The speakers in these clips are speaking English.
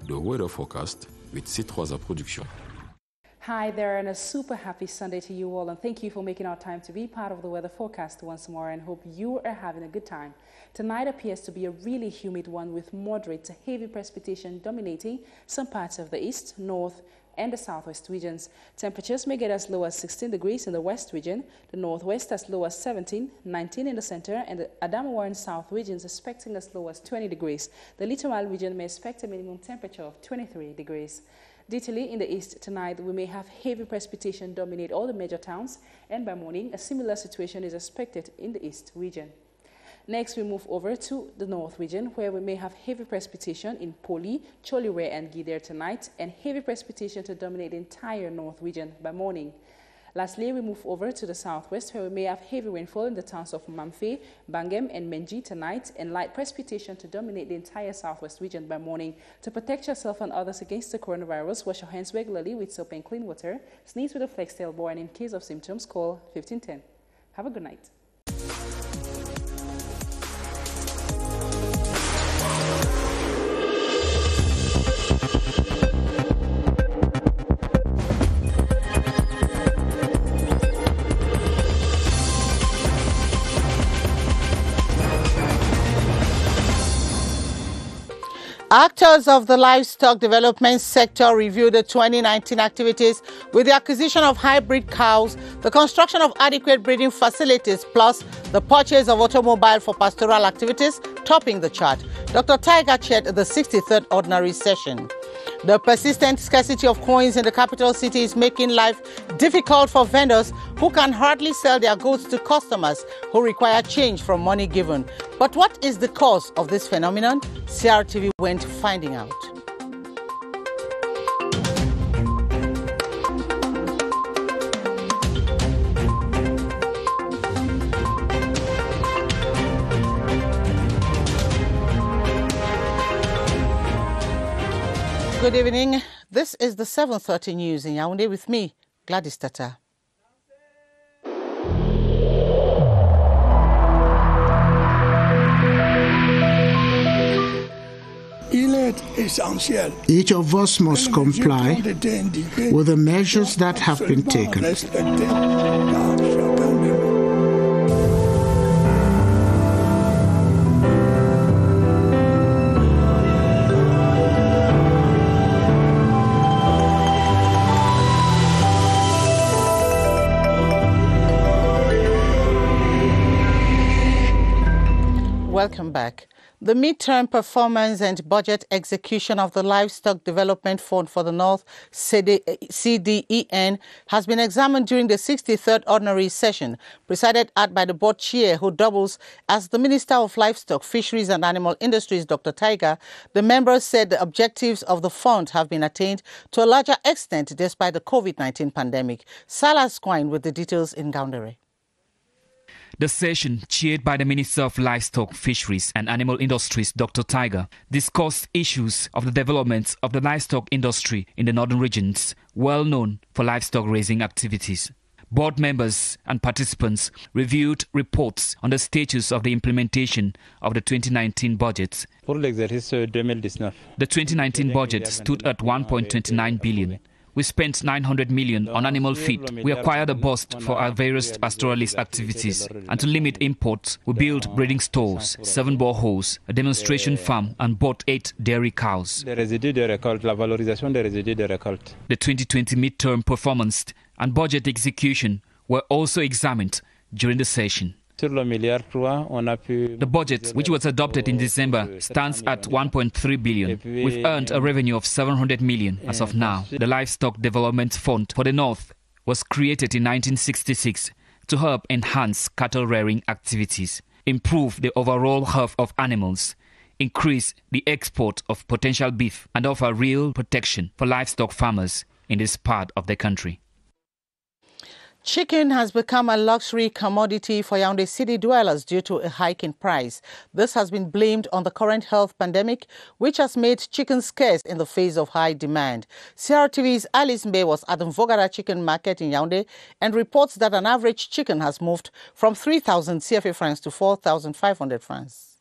the weather forecast with C3 Production. Hi there, and a super happy Sunday to you all, and thank you for making our time to be part of the weather forecast once more, and hope you are having a good time. Tonight appears to be a really humid one with moderate to heavy precipitation dominating some parts of the east, north, and the southwest regions. Temperatures may get as low as 16 degrees in the west region, the northwest as low as 17, 19 in the center, and the Adamawa and south regions expecting as low as 20 degrees. The littoral region may expect a minimum temperature of 23 degrees. Detailly in the east tonight, we may have heavy precipitation dominate all the major towns, and by morning, a similar situation is expected in the east region. Next, we move over to the north region, where we may have heavy precipitation in Poli, Cholire, and Gidere tonight, and heavy precipitation to dominate the entire north region by morning. Lastly, we move over to the southwest, where we may have heavy rainfall in the towns of Mamfe, Bangem, and Menji tonight, and light precipitation to dominate the entire southwest region by morning. To protect yourself and others against the coronavirus, wash your hands regularly with soap and clean water, sneeze with a Flextail Boy, and in case of symptoms, call 1510. Have a good night. Actors of the livestock development sector reviewed the 2019 activities with the acquisition of hybrid cows, the construction of adequate breeding facilities, plus the purchase of automobile for pastoral activities, topping the chart. Dr. Tiger chaired the 63rd ordinary session. The persistent scarcity of coins in the capital city is making life difficult for vendors who can hardly sell their goods to customers who require change from money given. But what is the cause of this phenomenon? CRTV went finding out. Good evening. This is the 7:30 news in Yaoundé with me, Gladys Tata. Each of us must comply with the measures that have been taken. Welcome back. The midterm performance and budget execution of the Livestock Development Fund for the North, CDEN, has been examined during the 63rd ordinary session, presided at by the board chair who doubles as the Minister of Livestock, Fisheries and Animal Industries, Dr. Tiger. The members said the objectives of the fund have been attained to a larger extent despite the COVID-19 pandemic. Salas Quine with the details in Gaundere. The session, chaired by the Minister of Livestock, Fisheries and Animal Industries, Dr. Tiger, discussed issues of the development of the livestock industry in the northern regions, well known for livestock raising activities. Board members and participants reviewed reports on the status of the implementation of the 2019 budget. The 2019 budget stood at 1.29 billion. We spent 900 million on animal feed. We acquired a bus for our various pastoralist activities. And to limit imports, we built breeding stores, 7 boreholes, a demonstration farm, and bought 8 dairy cows. The 2020 midterm performance and budget execution were also examined during the session. The budget, which was adopted in December, stands at 1.3 billion. We've earned a revenue of 700 million as of now. The Livestock Development Fund for the North was created in 1966 to help enhance cattle rearing activities, improve the overall health of animals, increase the export of potential beef, and offer real protection for livestock farmers in this part of the country. Chicken has become a luxury commodity for Yaoundé city dwellers due to a hike in price. This has been blamed on the current health pandemic, which has made chicken scarce in the face of high demand. CRTV's Alice Mbe was at the Mvogara Chicken Market in Yaoundé and reports that an average chicken has moved from 3,000 CFA francs to 4,500 francs.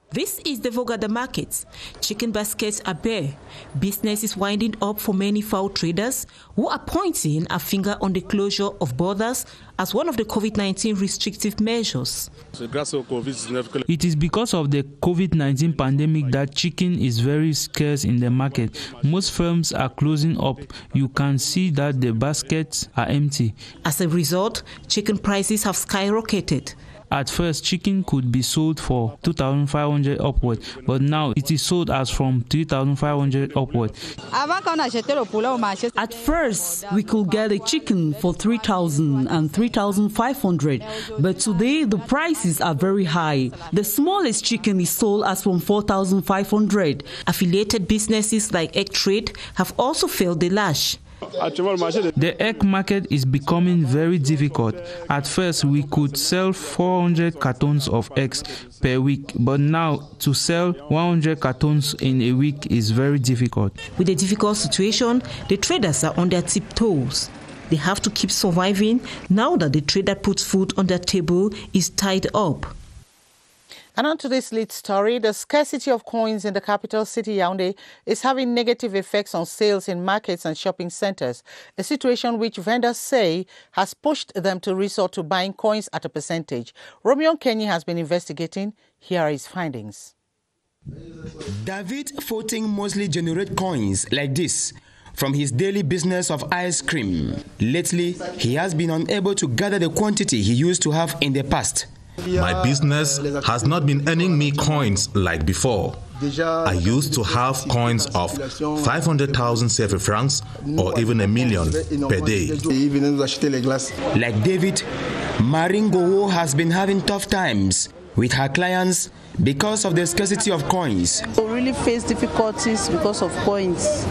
This is the Vogada market. Chicken baskets are bare. Business is winding up for many fowl traders who are pointing a finger on the closure of borders as one of the COVID-19 restrictive measures. It is because of the COVID-19 pandemic that chicken is very scarce in the market. Most firms are closing up. You can see that the baskets are empty. As a result, chicken prices have skyrocketed. At first, chicken could be sold for 2,500 upward, but now it is sold as from 3,500 upward. At first, we could get a chicken for 3,000 and 3,500, but today the prices are very high. The smallest chicken is sold as from 4,500. Affiliated businesses like egg trade have also felt the lash. The egg market is becoming very difficult. At first, we could sell 400 cartons of eggs per week, but now to sell 100 cartons in a week is very difficult. With a difficult situation, the traders are on their tiptoes. They have to keep surviving now that the trader puts food on their table is tied up. And on to this lead story, the scarcity of coins in the capital city, Yaoundé, is having negative effects on sales in markets and shopping centers, a situation which vendors say has pushed them to resort to buying coins at a percentage. Romeo Kenny has been investigating. Here are his findings. David Foting mostly generates coins like this from his daily business of ice cream. Lately, he has been unable to gather the quantity he used to have in the past. My business has not been earning me coins like before. I used to have coins of 500,000 CFA francs or even $1 million per day. Like David, Maringo has been having tough times with her clients because of the scarcity of coins. We really face difficulties because of coins.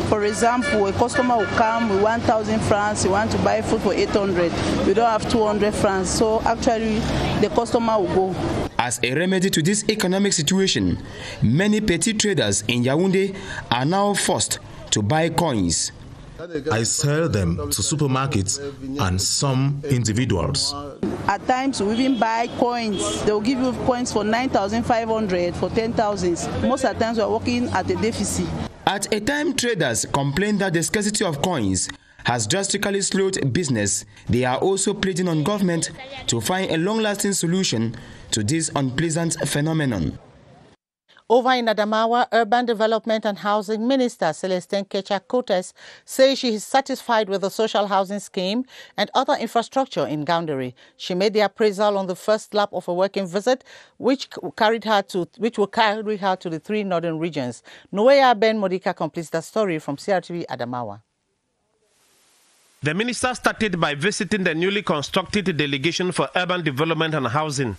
For example, a customer will come with 1,000 francs, he wants to buy food for 800. We don't have 200 francs, so actually the customer will go. As a remedy to this economic situation, many petty traders in Yaoundé are now forced to buy coins. I sell them to supermarkets and some individuals. At times, we even buy coins. They will give you coins for 9,500, for 10,000. Most of the times, we are working at a deficit. At a time, traders complain that the scarcity of coins has drastically slowed business. They are also pleading on government to find a long-lasting solution to this unpleasant phenomenon. Over in Adamawa, Urban Development and Housing Minister Celestine Kecha-Kotes says she is satisfied with the social housing scheme and other infrastructure in Gaundare. She made the appraisal on the first lap of a working visit, which will carry her to the 3 northern regions. Noeya Ben Modika completes the story from CRTV Adamawa. The minister started by visiting the newly constructed Delegation for Urban Development and Housing.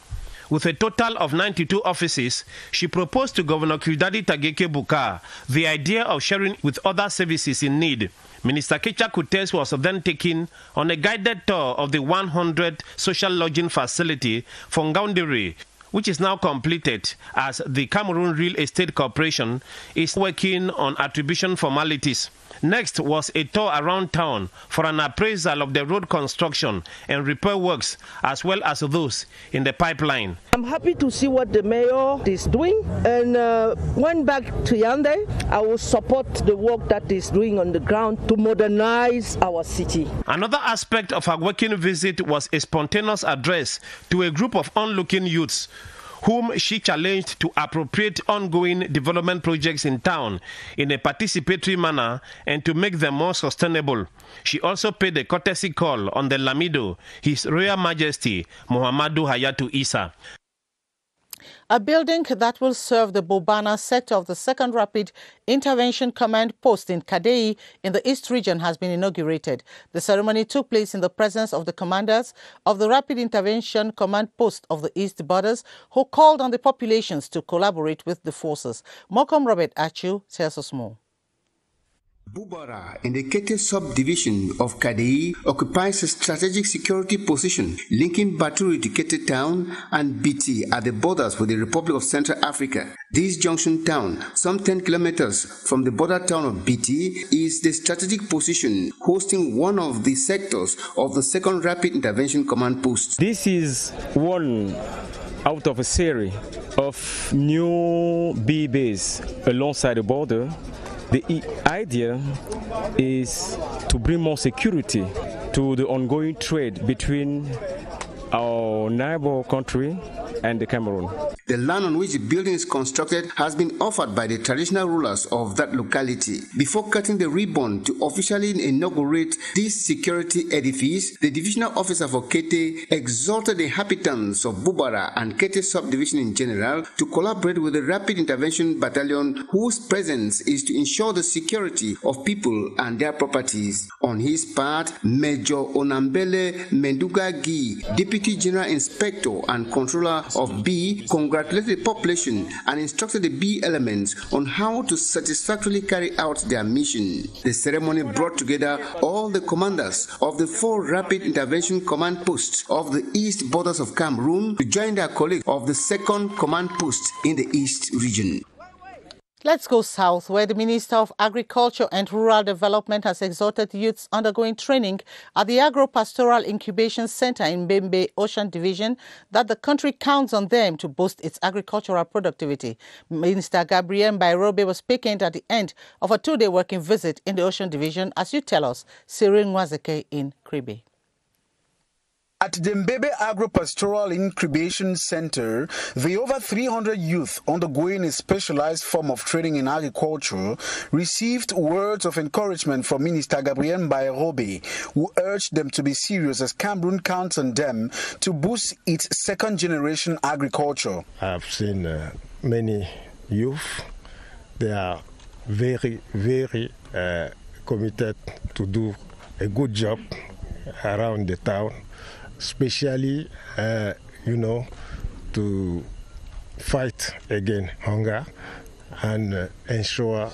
With a total of 92 offices, she proposed to Governor Kudadi Tageke Bukar the idea of sharing with other services in need. Minister Kecha-Kotes was then taken on a guided tour of the 100 social lodging facility for Gaundare, which is now completed as the Cameroon Real Estate Corporation is working on attribution formalities. Next was a tour around town for an appraisal of the road construction and repair works as well as those in the pipeline. I'm happy to see what the mayor is doing, and when back to Yaoundé, I will support the work that is doing on the ground to modernize our city. Another aspect of her working visit was a spontaneous address to a group of onlooking youths whom she challenged to appropriate ongoing development projects in town in a participatory manner and to make them more sustainable. She also paid a courtesy call on the Lamido, His Royal Majesty Muhammadu Hayatu Isa. A building that will serve the Bobana sector of the 2nd Rapid Intervention Command Post in Kadei in the East region has been inaugurated. The ceremony took place in the presence of the commanders of the Rapid Intervention Command Post of the East Borders, who called on the populations to collaborate with the forces. Mokom Robert Achu tells us more. Bubara, in the Kete subdivision of Kadei, occupies a strategic security position linking Baturi to Kete town and BT at the borders with the Republic of Central Africa. This junction town, some 10 kilometers from the border town of BT, is the strategic position hosting one of the sectors of the 2nd Rapid Intervention Command Post. This is one out of a series of new bee bases alongside the border. The idea is to bring more security to the ongoing trade between our neighbor country and the Cameroon. The land on which the building is constructed has been offered by the traditional rulers of that locality. Before cutting the ribbon to officially inaugurate this security edifice, the divisional officer for Kete exhorted the inhabitants of Bubara and Kete subdivision in general to collaborate with the Rapid Intervention Battalion, whose presence is to ensure the security of people and their properties. On his part, Major Onambele Mendugagi, Deputy General Inspector and Controller of B, congratulated the population and instructed the B elements on how to satisfactorily carry out their mission. The ceremony brought together all the commanders of the 4 Rapid Intervention Command Posts of the east borders of Cameroon to join their colleagues of the 2nd Command Post in the East region. Let's go south, where the Minister of Agriculture and Rural Development has exhorted youths undergoing training at the Agro-Pastoral Incubation Center in Mbembe Ocean Division that the country counts on them to boost its agricultural productivity. Minister Gabriel Bairobe was speaking at the end of a 2-day working visit in the Ocean Division, as you tell us, Cyril Nwazeke in Kribe. At the Mbembe Agro-Pastoral Incubation Center, the over 300 youth undergoing a specialized form of training in agriculture received words of encouragement from Minister Gabriel Bairobe, who urged them to be serious as Cameroon counts on them to boost its 2nd-generation agriculture. I've seen many youth. They are very, very committed to do a good job around the town. Especially, to fight against hunger and ensure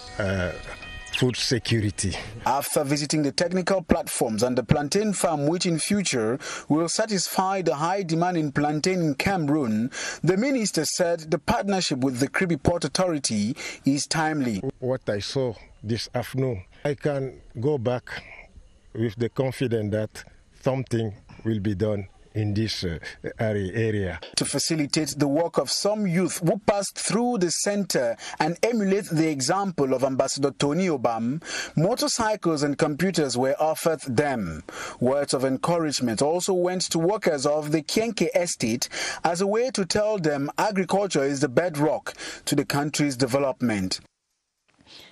food security. After visiting the technical platforms and the plantain farm, which in future will satisfy the high demand in plantain in Cameroon, the minister said the partnership with the Kribi Port Authority is timely. What I saw this afternoon, I can go back with the confidence that something will be done in this area. To facilitate the work of some youth who passed through the center and emulate the example of Ambassador Tony Obam, motorcycles and computers were offered them. Words of encouragement also went to workers of the Kienke estate as a way to tell them agriculture is the bedrock to the country's development.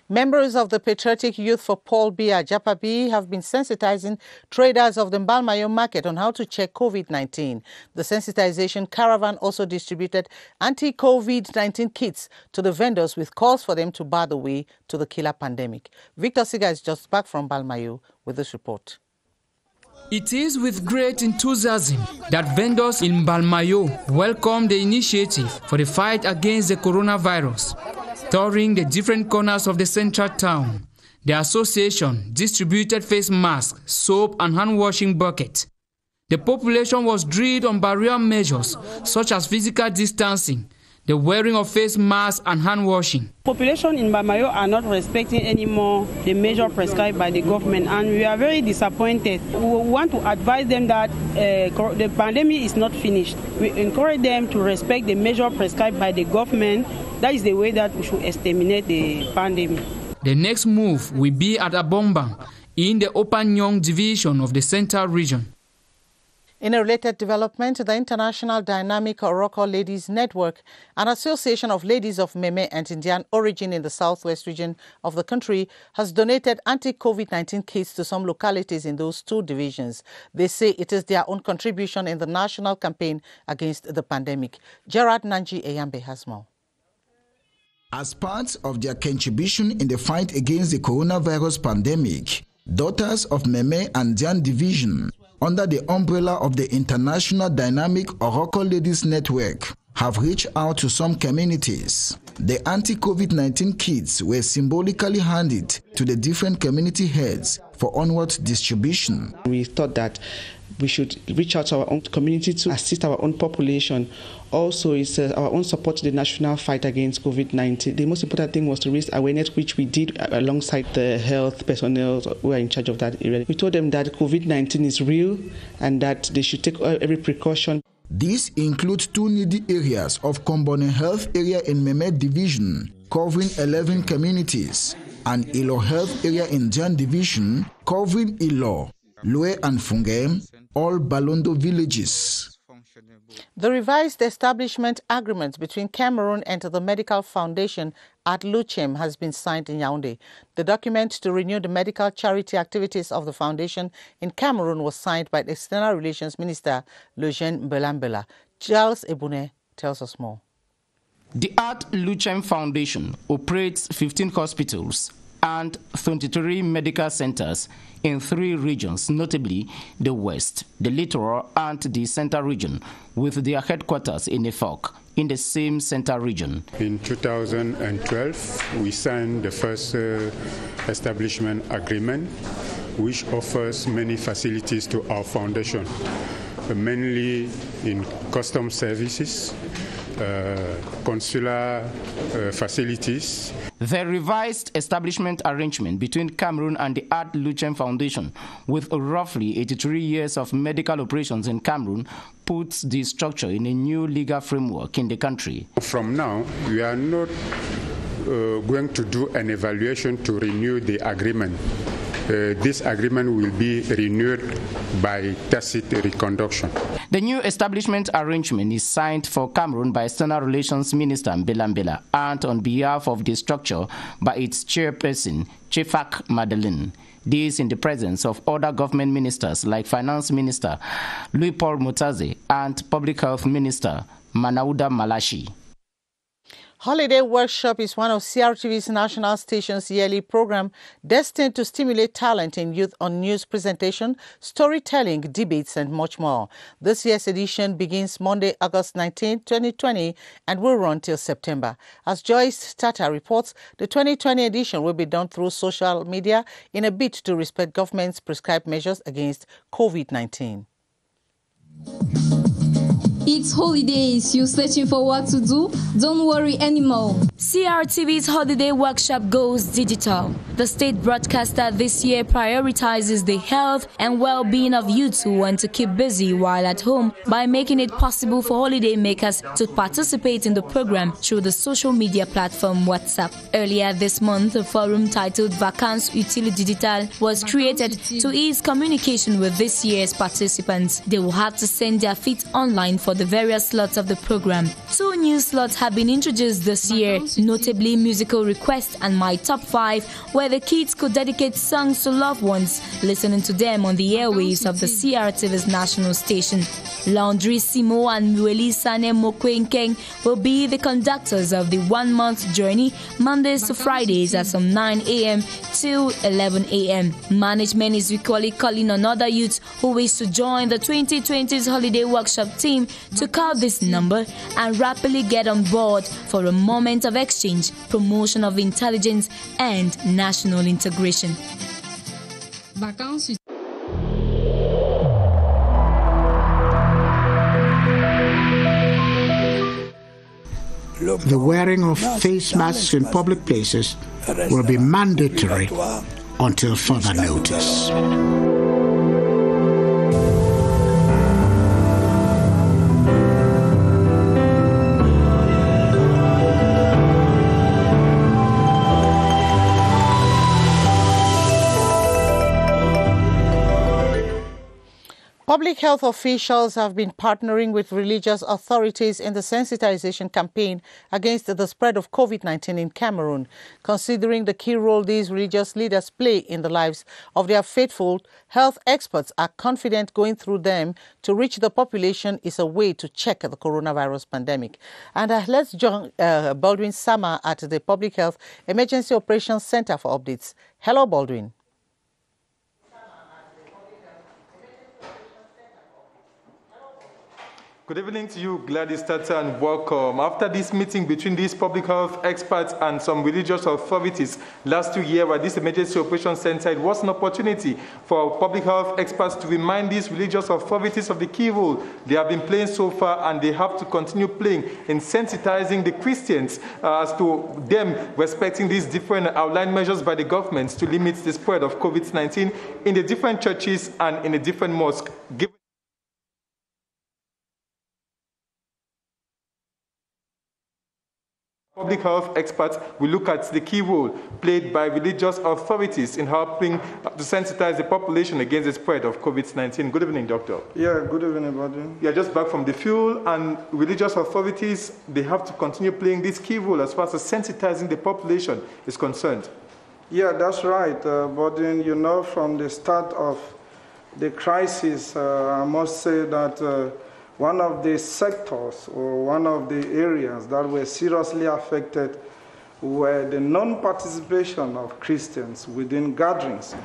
Members of the Patriotic Youth for Paul Biya Japabi have been sensitizing traders of the Mbalmayo market on how to check COVID-19. The sensitization caravan also distributed anti-COVID-19 kits to the vendors with calls for them to bar the way to the killer pandemic. Victor Siga is just back from Mbalmayo with this report. It is with great enthusiasm that vendors in Mbalmayo welcome the initiative for the fight against the coronavirus. Touring the different corners of the central town, the association distributed face masks, soap and hand-washing buckets. The population was drilled on barrier measures such as physical distancing, the wearing of face masks and hand-washing. Population in Mbamayo are not respecting anymore the measure prescribed by the government, and we are very disappointed. We want to advise them that the pandemic is not finished. We encourage them to respect the measure prescribed by the government. That is the way that we should exterminate the pandemic. The next move will be at Abombang in the Opanyong division of the Central region. In a related development, the International Dynamic Oroko Ladies Network, an association of ladies of Meme and Indian origin in the southwest region of the country, has donated anti-COVID-19 kits to some localities in those 2 divisions. They say it is their own contribution in the national campaign against the pandemic. Gerard Nanji Eyambe has more. As part of their contribution in the fight against the coronavirus pandemic, daughters of Meme and Dian Division, under the umbrella of the International Dynamic Oroko Ladies Network, have reached out to some communities. The anti-COVID-19 kits were symbolically handed to the different community heads for onward distribution. We thought that we should reach out to our own community to assist our own population. Also, it's our own support to the national fight against COVID-19. The most important thing was to raise awareness, which we did alongside the health personnel who are in charge of that area. We told them that COVID-19 is real and that they should take every precaution. These include 2 needy areas of Kombone Health Area in Meme Division, covering 11 communities, and Ilo Health Area in Jan Division, covering Ilo, Loe and Fungem, all Balondo villages. The revised establishment agreement between Cameroon and the Medical Foundation at Luchem has been signed in Yaoundé. The document to renew the medical charity activities of the foundation in Cameroon was signed by the External Relations Minister, Lejeune Mbelambela. Charles Ebune tells us more. The At Luchem Foundation operates 15 hospitals and 23 medical centers in 3 regions, notably the West, the Littoral, and the Central region, with their headquarters in Efok, in the same Central region. In 2012, we signed the first establishment agreement, which offers many facilities to our foundation, mainly in customs services, consular facilities. The revised establishment arrangement between Cameroon and the At Luchem Foundation, with roughly 83 years of medical operations in Cameroon, puts the structure in a new legal framework in the country. From now, we are not going to do an evaluation to renew the agreement. This agreement will be renewed by tacit reconduction. The new establishment arrangement is signed for Cameroon by External Relations Minister Mbelambela and on behalf of the structure by its chairperson, Chefak Madeleine. This in the presence of other government ministers like Finance Minister Louis-Paul Mutaze and Public Health Minister Manauda Malashi. Holiday Workshop is one of CRTV's national station's yearly program destined to stimulate talent in youth on news presentation, storytelling, debates, and much more. This year's edition begins Monday, August 19, 2020, and will run till September. As Joyce Tata reports, the 2020 edition will be done through social media in a bid to respect government's prescribed measures against COVID-19. It's holidays. You're searching for what to do? Don't worry anymore. CRTV's Holiday Workshop goes digital. The state broadcaster this year prioritizes the health and well-being of youths who want to keep busy while at home by making it possible for holiday makers to participate in the program through the social media platform WhatsApp. Earlier this month, a forum titled Vacances Utiles Digital was created to ease communication with this year's participants. They will have to send their feet online for the various slots of the program. 2 new slots have been introduced this year, notably Musical Request and My Top 5, where the kids could dedicate songs to loved ones, listening to them on the airwaves of the CRTV's national station. Laundry Simo and Mueli Sane Mokwenkeng will be the conductors of the 1-month journey, Mondays to Fridays at some 9 a.m. till 11 a.m. Management is equally calling on other youths who wish to join the 2020's Holiday Workshop team to call this number and rapidly get on board for a moment of exchange, promotion of intelligence, and national integration. The wearing of face masks in public places will be mandatory until further notice. Public health officials have been partnering with religious authorities in the sensitization campaign against the spread of COVID-19 in Cameroon. Considering the key role these religious leaders play in the lives of their faithful, health experts are confident going through them to reach the population is a way to check the coronavirus pandemic. And let's join Baldwin Sama at the Public Health Emergency Operations Center for updates. Hello, Baldwin. Good evening to you, Gladys Tata, and welcome. After this meeting between these public health experts and some religious authorities last year at this emergency operations center, it was an opportunity for public health experts to remind these religious authorities of the key role they have been playing so far, and they have to continue playing in sensitizing the Christians as to them respecting these different outlined measures by the government to limit the spread of COVID-19 in the different churches and in the different mosques. public health experts will look at the key role played by religious authorities in helping to sensitize the population against the spread of COVID-19. Good evening, Doctor. Yeah, good evening, buddy. Yeah, just back from the field, and religious authorities, they have to continue playing this key role as far as sensitizing the population is concerned. Yeah, that's right, buddy. You know, from the start of the crisis, I must say that one of the sectors or one of the areas that were seriously affected were the non-participation of Christians within gatherings.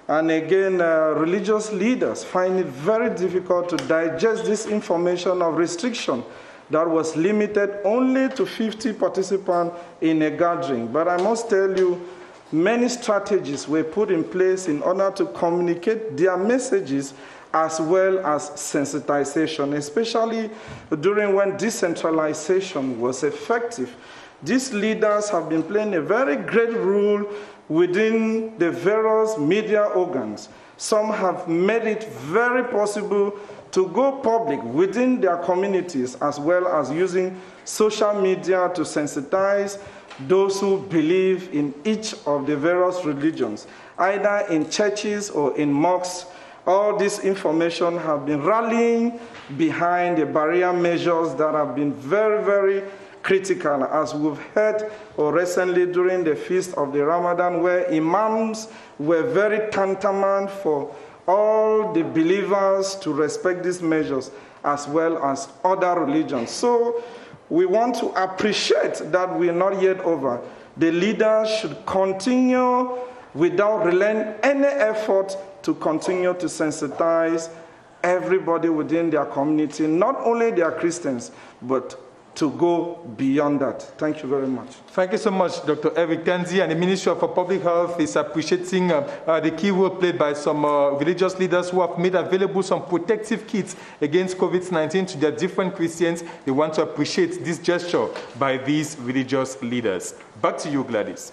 And again, religious leaders find it very difficult to digest this information of restriction that was limited only to 50 participants in a gathering. But I must tell you, many strategies were put in place in order to communicate their messages as well as sensitization, especially during when decentralization was effective. These leaders have been playing a very great role within the various media organs. Some have made it very possible to go public within their communities, as well as using social media to sensitize those who believe in each of the various religions, either in churches or in mosques. All this information have been rallying behind the barrier measures that have been very, very critical, as we've heard recently during the feast of the Ramadan, where imams were very tantamount for all the believers to respect these measures, as well as other religions. So we want to appreciate that we're not yet over. The leaders should continue without relenting any effort to continue to sensitize everybody within their community, not only their Christians, but to go beyond that. Thank you very much. Thank you so much, Dr. Eric Tanzi. And the Ministry for Public Health is appreciating the key role played by some religious leaders who have made available some protective kits against COVID-19 to their different Christians. They want to appreciate this gesture by these religious leaders. Back to you, Gladys.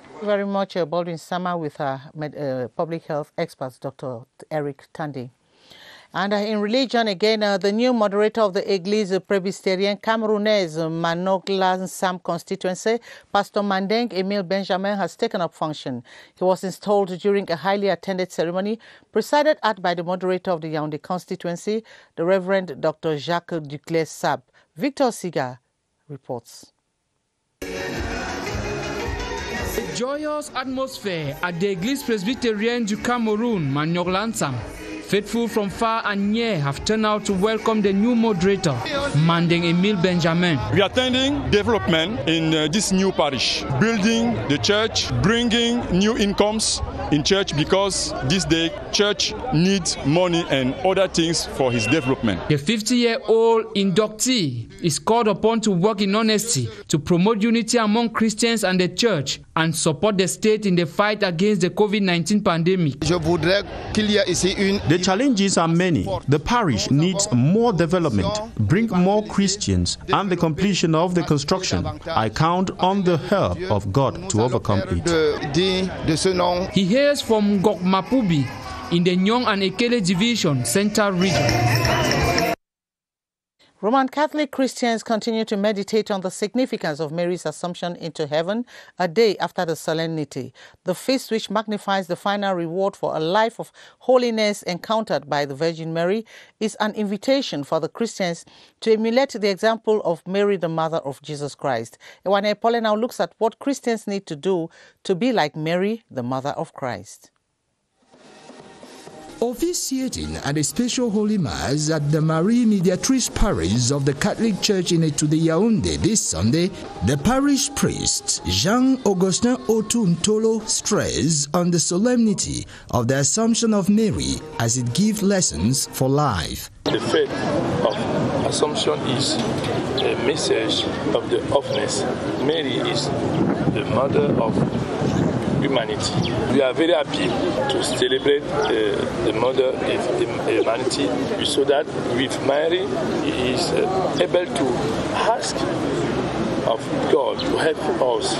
Thank you very much, Baldwin Sama, with our public health experts, Dr. Eric Tanzi. And in religion, again, the new moderator of the Église Presbyterienne Cameroonese Manoglan Sam constituency, Pastor Mandeng Emile Benjamin, has taken up function. He was installed during a highly attended ceremony presided at by the moderator of the Yaoundé constituency, the Reverend Dr. Jacques Duclé Sab. Victor Siga reports. A joyous atmosphere at the Église Presbyterienne du Cameroon, Manoglan Sam. Faithful from far and near have turned out to welcome the new moderator, Mandeng Emile Benjamin. We are attending development in this new parish, building the church, bringing new incomes in church, because this day church needs money and other things for his development. The 50-year-old inductee is called upon to work in honesty to promote unity among Christians and the church and support the state in the fight against the COVID-19 pandemic. The challenges are many. The parish needs more development, bring more Christians, and the completion of the construction. I count on the help of God to overcome it. He hails from Gokmapubi in the Nyong and Ekele Division, Central Region. Roman Catholic Christians continue to meditate on the significance of Mary's Assumption into heaven a day after the solemnity. The feast, which magnifies the final reward for a life of holiness encountered by the Virgin Mary, is an invitation for the Christians to emulate the example of Mary, the mother of Jesus Christ. Ewane Pole now looks at what Christians need to do to be like Mary, the mother of Christ. Officiating at a special Holy Mass at the Marie Mediatrice Parish of the Catholic Church in Etude Yaoundé this Sunday, the parish priest Jean-Augustin Otuntolo stressed on the solemnity of the Assumption of Mary as it gives lessons for life. The faith of Assumption is a message of the offness. Mary is the mother of humanity. We are very happy to celebrate the mother of humanity, so that with Mary he is able to ask of God to help us.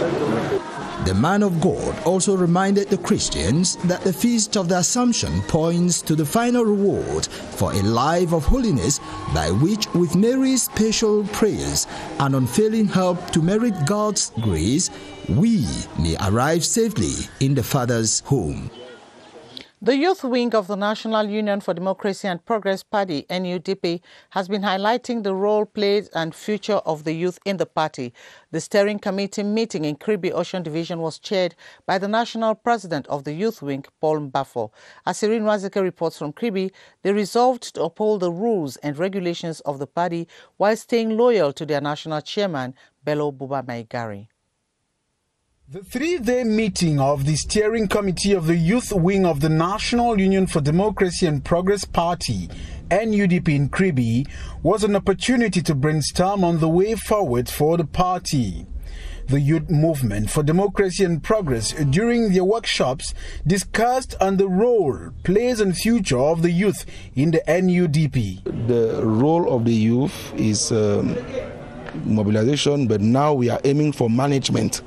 The man of God also reminded the Christians that the Feast of the Assumption points to the final reward for a life of holiness by which, with Mary's special prayers and unfailing help to merit God's grace, we may arrive safely in the Father's home. The youth wing of the National Union for Democracy and Progress Party, NUDP, has been highlighting the role played and future of the youth in the party. The steering committee meeting in Kribi Ocean Division was chaired by the national president of the youth wing, Paul Mbafo. As Irene Wazeke reports from Kribi, they resolved to uphold the rules and regulations of the party while staying loyal to their national chairman, Bello Buba Maigari. The three-day meeting of the steering committee of the youth wing of the National Union for Democracy and Progress Party, NUDP in Kribi, was an opportunity to brainstorm on the way forward for the party. The Youth Movement for Democracy and Progress during their workshops discussed on the role, place and future of the youth in the NUDP. The role of the youth is mobilization, but now we are aiming for management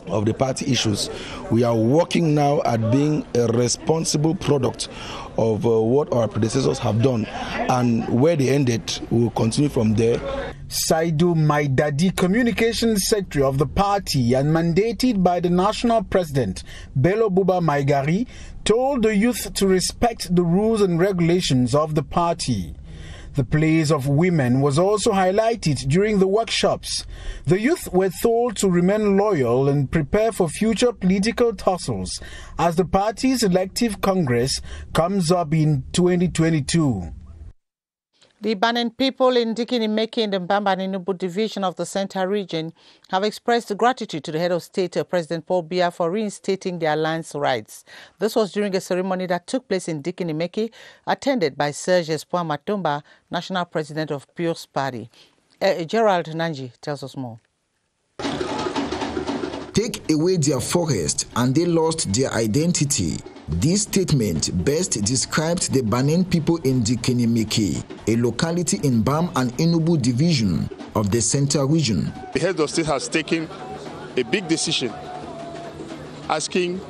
of the party issues. We are working now at being a responsible product of what our predecessors have done, and where they ended, we will continue from there. Saidu Maidadi, Communications Secretary of the party and mandated by the national president, Bello Buba Maigari, told the youth to respect the rules and regulations of the party. The place of women was also highlighted during the workshops. The youth were told to remain loyal and prepare for future political tussles as the party's elective congress comes up in 2022. The Banen people in Dikinimeki in the Mbamba and Enugu division of the Central region have expressed gratitude to the head of state, President Paul Biya, for reinstating their land's rights. This was during a ceremony that took place in Dikinimeki, attended by Serge Espoir Matumba, national president of Pure's party. Gerald Nanji tells us more. Take away their forest and they lost their identity. This statement best described the Banen people in Dikinimeki, a locality in Bam and Enugu division of the Central region. The head of state has taken a big decision, asking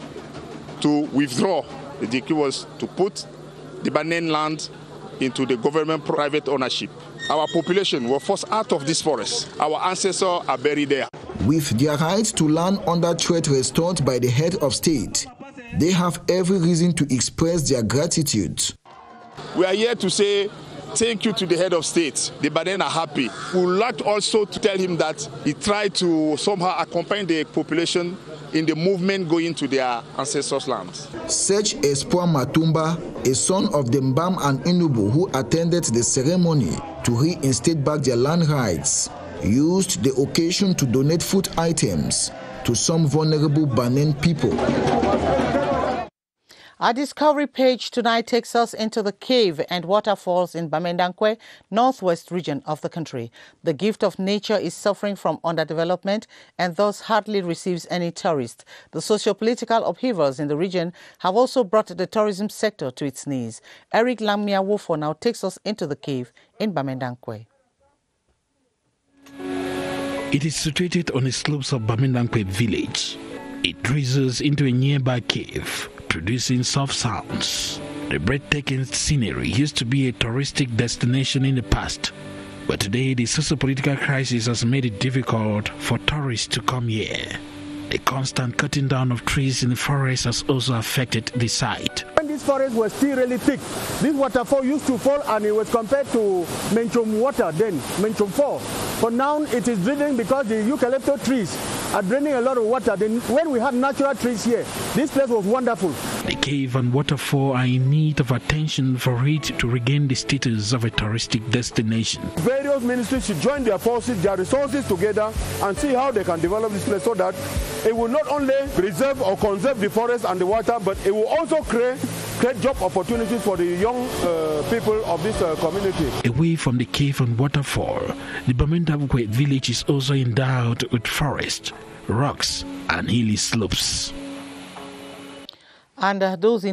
to withdraw. The decree was to put the Banen land into the government private ownership. Our population were forced out of this forest. Our ancestors are buried there. With their right to land under threat restored by the head of state, they have every reason to express their gratitude. We are here to say thank you to the head of state. The Banen are happy. We would like also to tell him that he tried to somehow accompany the population in the movement going to their ancestors' lands. Serge Espoir Matumba, a son of the Mbam and Enugu who attended the ceremony to reinstate back their land rights, used the occasion to donate food items to some vulnerable Banen people. Our Discovery page tonight takes us into the cave and waterfalls in Bamendankwe, northwest region of the country. The gift of nature is suffering from underdevelopment and thus hardly receives any tourists. The socio-political upheavals in the region have also brought the tourism sector to its knees. Eric Lamia Wofo now takes us into the cave in Bamendankwe. It is situated on the slopes of Bamendankwe village. It drizzles into a nearby cave, producing soft sounds. The breathtaking scenery used to be a touristic destination in the past, but today the socio-political crisis has made it difficult for tourists to come here. The constant cutting down of trees in the forest has also affected the site. When this forest was still really thick, this waterfall used to fall and it was compared to Menchum water then, Menchum 4. But now it is drizzling because the eucalyptus trees are draining a lot of water. Then when we had natural trees here, this place was wonderful. The cave and waterfall are in need of attention for it to regain the status of a touristic destination. Various ministries should join their forces, their resources together and see how they can develop this place so that it will not only preserve or conserve the forest and the water, but it will also create job opportunities for the young people of this community. Away from the cave and waterfall, the Bamendankwe village is also endowed with forest, rocks and hilly slopes. And those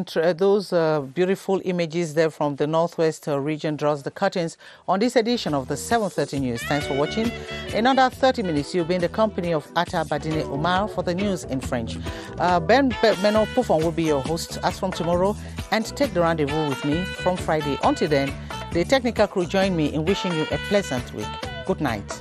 beautiful images there from the Northwest region draws the curtains on this edition of the 7:30 News. Thanks for watching. In under 30 minutes, you'll be in the company of Atta Badine Umar for the news in French. Ben Meno Pufon will be your host as from tomorrow and take the rendezvous with me from Friday. Until then, the technical crew join me in wishing you a pleasant week. Good night.